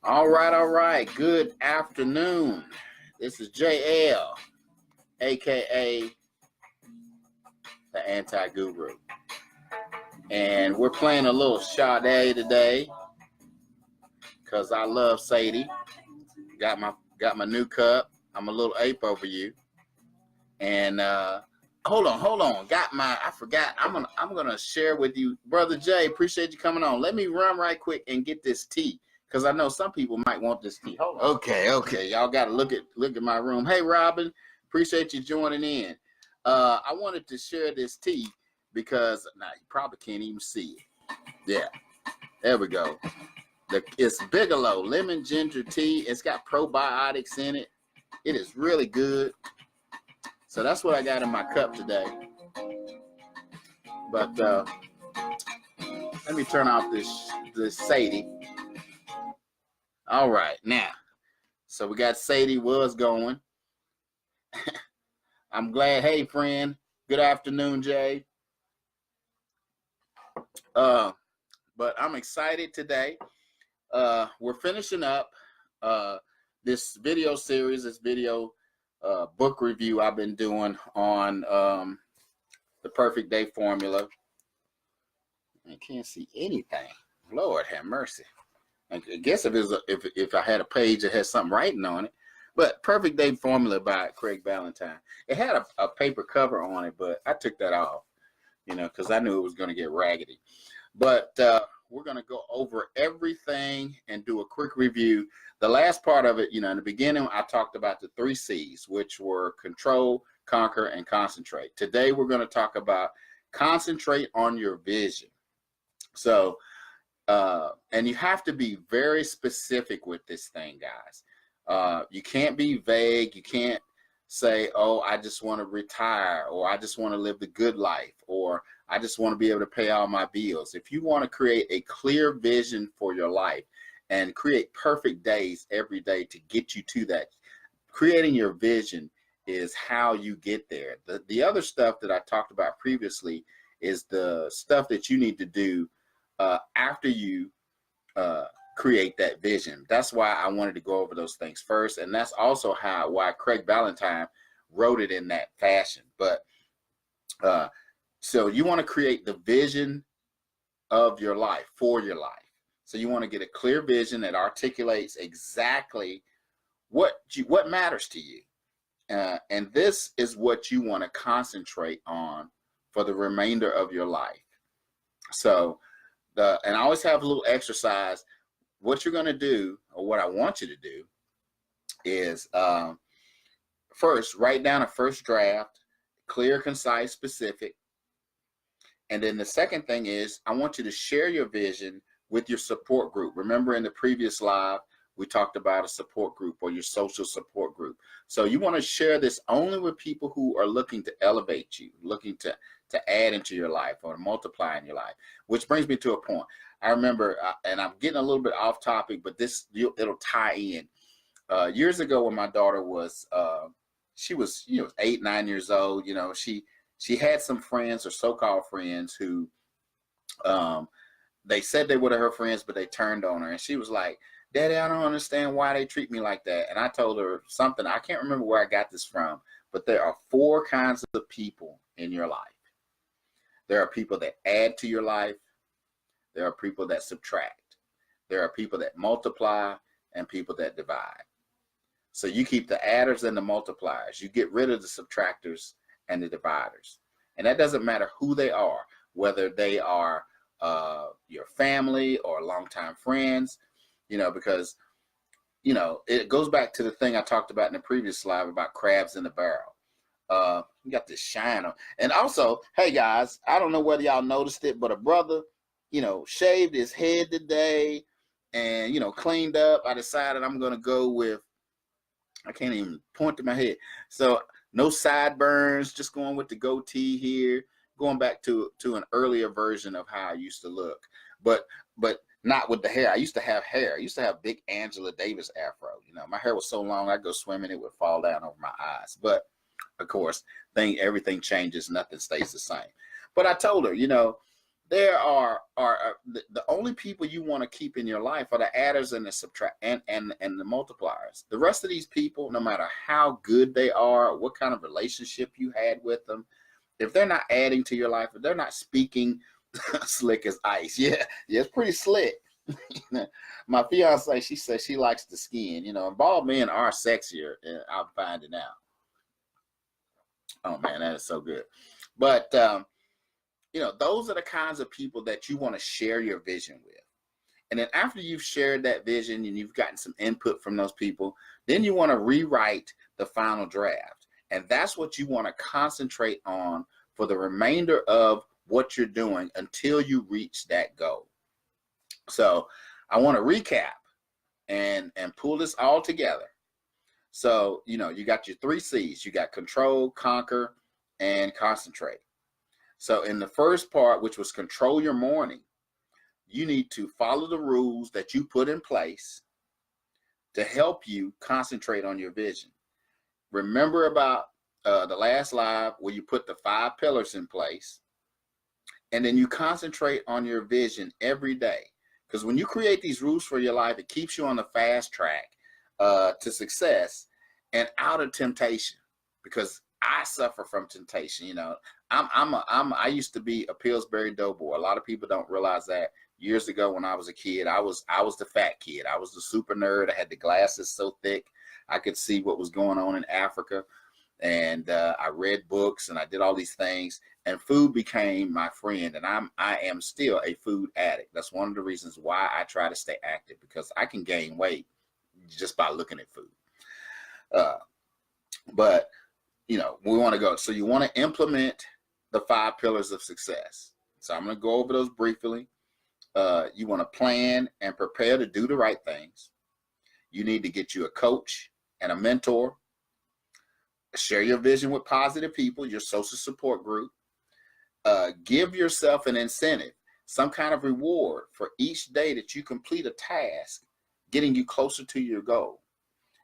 All right. Good afternoon. This is JL, aka the Anti-Guru. And we're playing a little Sade today because I love Sadie. Got my new cup. I'm a little ape over you. And hold on. I forgot. I'm gonna share with you, Brother Jay. Appreciate you coming on. Let me run right quick and get this tea, because I know some people might want this tea. Hold on. Okay. Y'all gotta look at my room. Hey Robin, appreciate you joining in. I wanted to share this tea because now you probably can't even see it. Yeah, there we go. It's Bigelow lemon ginger tea. It's got probiotics in it. It is really good. So that's what I got in my cup today. But let me turn off this Sadie. All right, now. So we got Sadie was going. I'm glad. Hey, friend. Good afternoon, Jay. But I'm excited today. We're finishing up this video series, this video book review I've been doing on the Perfect Day Formula. I can't see anything. Lord have mercy. I guess if I had a page that has something writing on it. But Perfect Day Formula by Craig Ballantyne. It had a paper cover on it, but I took that off, because I knew it was going to get raggedy. But we're going to go over everything and do a quick review. The last part of it, in the beginning, I talked about the 3 C's, which were control, conquer, and concentrate. Today, we're going to talk about concentrate on your vision. So, and you have to be very specific with this thing, guys. You can't be vague. You can't say, oh, I just want to retire, or I just want to live the good life, or I just want to be able to pay all my bills. If you want to create a clear vision for your life and create perfect days every day to get you to that, creating your vision is how you get there. The other stuff that I talked about previously is the stuff that you need to do after you create that vision. That's why I wanted to go over those things first, and that's also why Craig Ballantyne wrote it in that fashion. But so you want to create the vision of your life for your life. So you want to get a clear vision that articulates exactly what matters to you, and this is what you want to concentrate on for the remainder of your life. So and I always have a little exercise. What you're going to do, or what I want you to do, is first write down a first draft, clear, concise, specific. And then the second thing is I want you to share your vision with your support group. Remember in the previous live, we talked about a support group or your social support group. So you want to share this only with people who are looking to elevate you, looking to add into your life or multiply in your life, which brings me to a point. I remember, and I'm getting a little bit off topic, but it'll tie in. Years ago when my daughter was, she was 8, 9 years old, she had some friends or so-called friends who they said they were her friends, but they turned on her. And she was like, Daddy, I don't understand why they treat me like that. And I told her something. I can't remember where I got this from, but there are 4 kinds of people in your life. There are people that add to your life. There are people that subtract. There are people that multiply and people that divide. So you keep the adders and the multipliers. You get rid of the subtractors and the dividers. And that doesn't matter who they are, whether they are your family or longtime friends, because, it goes back to the thing I talked about in the previous slide about crabs in the barrel. You got this shine on. And also, hey guys, I don't know whether y'all noticed it, but a brother, shaved his head today and, cleaned up. I decided I'm going to go with, I can't even point to my head. So no sideburns, just going with the goatee here, going back to an earlier version of how I used to look, but not with the hair. I used to have hair. I used to have big Angela Davis afro. My hair was so long, I'd go swimming, it would fall down over my eyes. But of course, everything changes, nothing stays the same. But I told her, there are the only people you want to keep in your life are the adders and the subtract and the multipliers. The rest of these people, no matter how good they are, what kind of relationship you had with them, if they're not adding to your life, if they're not speaking slick as ice, yeah, it's pretty slick. My fiance, she says she likes the skin. And bald men are sexier, and I'm finding out. Oh man, that is so good. But those are the kinds of people that you want to share your vision with. And then after you've shared that vision and you've gotten some input from those people, then you want to rewrite the final draft. And that's what you want to concentrate on for the remainder of what you're doing until you reach that goal. So I want to recap and pull this all together. So, you got your 3 C's. You got control, conquer, and concentrate. So in the first part, which was control your morning, you need to follow the rules that you put in place to help you concentrate on your vision. Remember about the last live where you put the 5 pillars in place, and then you concentrate on your vision every day. Because when you create these rules for your life, it keeps you on the fast track to success and out of temptation. Because I suffer from temptation. I used to be a Pillsbury Doughboy. A lot of people don't realize that. Years ago when I was a kid, I was the fat kid. I was the super nerd. I had the glasses so thick I could see what was going on in Africa. And I read books and I did all these things, and food became my friend. And I am still a food addict. That's one of the reasons why I try to stay active, because I can gain weight just by looking at food. But we want to go. So you want to implement the 5 pillars of success. So I'm going to go over those briefly. You want to plan and prepare to do the right things. You need to get you a coach and a mentor. Share your vision with positive people, your social support group. Give yourself an incentive, some kind of reward for each day that you complete a task, getting you closer to your goal.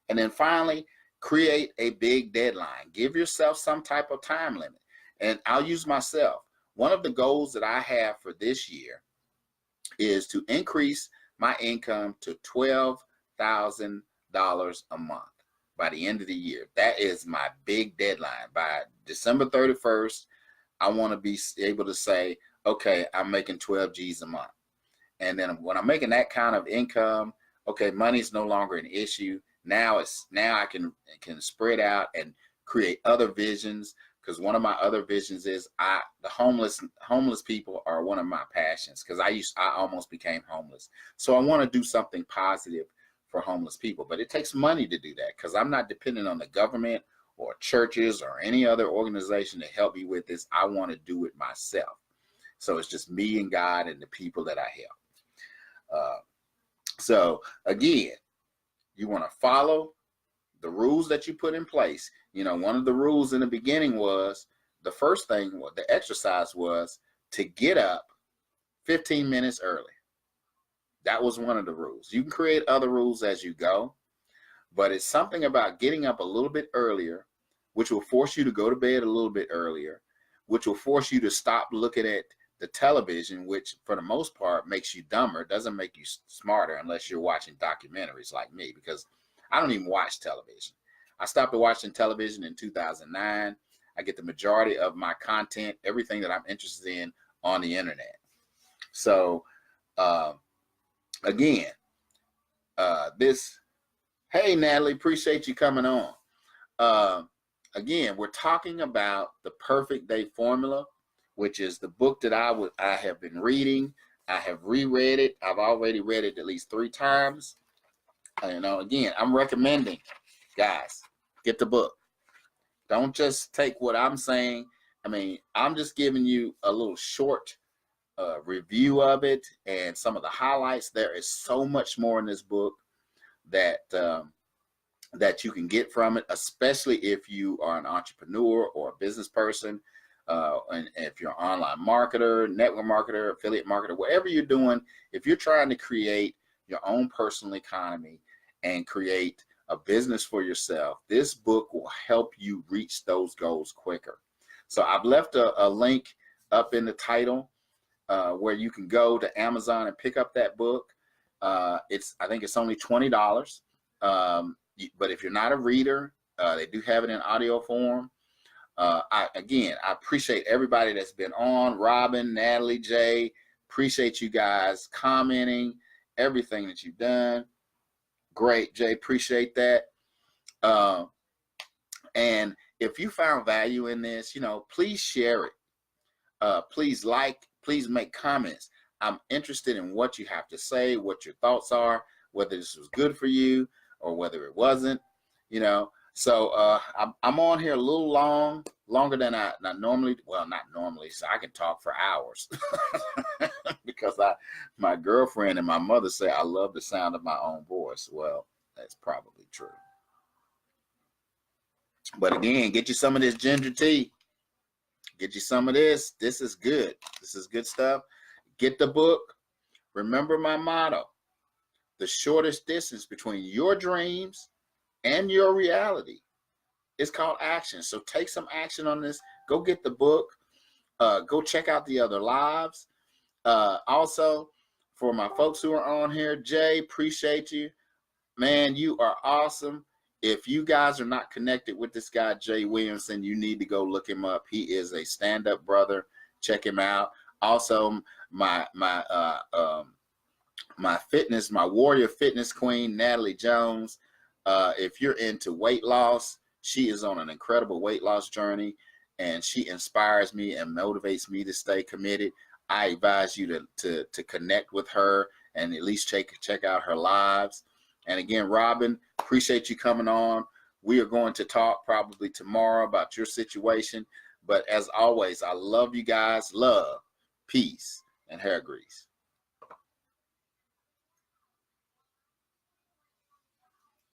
And then finally, create a big deadline. Give yourself some type of time limit. And I'll use myself. One of the goals that I have for this year is to increase my income to $12,000 a month by the end of the year. That is my big deadline. By December 31st, I want to be able to say, okay, I'm making 12 G's a month. And then when I'm making that kind of income, okay, money's no longer an issue. Now I can spread out and create other visions, because one of my other visions is the homeless people are one of my passions, because I almost became homeless. So I want to do something positive for homeless people, but it takes money to do that, because I'm not dependent on the government or churches or any other organization to help me with this. I want to do it myself. So it's just me and God and the people that I help. So again, you want to follow the rules that you put in place. One of the rules in the beginning was, the first thing, the exercise was to get up 15 minutes early. That was one of the rules. You can create other rules as you go, but it's something about getting up a little bit earlier, which will force you to go to bed a little bit earlier, which will force you to stop looking at the television, which for the most part makes you dumber. It doesn't make you smarter unless you're watching documentaries like me, because I don't even watch television. I stopped watching television in 2009. I get the majority of my content, everything that I'm interested in, on the internet. So again, hey Natalie, appreciate you coming on. Again, we're talking about the Perfect Day Formula, which is the book that I have been reading. I have reread it. I've already read it at least 3 times. Again, I'm recommending, guys, get the book. Don't just take what I'm saying. I'm just giving you a little short review of it and some of the highlights. There is so much more in this book that you can get from it, especially if you are an entrepreneur or a business person. And if you're an online marketer, network marketer, affiliate marketer, whatever you're doing, if you're trying to create your own personal economy and create a business for yourself, this book will help you reach those goals quicker. So I've left a link up in the title. where you can go to Amazon and pick up that book. I think it's only $20. But if you're not a reader, they do have it in audio form. I appreciate everybody that's been on. Robin, Natalie, Jay, appreciate you guys commenting, everything that you've done. Great, Jay, appreciate that. And if you found value in this, please share it. Please please make comments. I'm interested in what you have to say, what your thoughts are, whether this was good for you or whether it wasn't, So I'm on here a little longer than I normally, well, not normally, so I can talk for hours because my girlfriend and my mother say I love the sound of my own voice. Well, that's probably true. But again, get you some of this ginger tea. Get you some of this. This is good. This is good stuff. Get the book. Remember my motto: the shortest distance between your dreams and your reality is called action. So take some action on this. Go get the book. Go check out the other lives. Also, for my folks who are on here, Jay, appreciate you. Man, you are awesome. If you guys are not connected with this guy, Jay Williamson, you need to go look him up. He is a stand-up brother. Check him out. Also, my warrior fitness queen, Natalie Jones. If you're into weight loss, she is on an incredible weight loss journey, and she inspires me and motivates me to stay committed. I advise you to connect with her and at least check out her lives. And again, Robin, appreciate you coming on. We are going to talk probably tomorrow about your situation. But as always, I love you guys. Love, peace, and hair grease.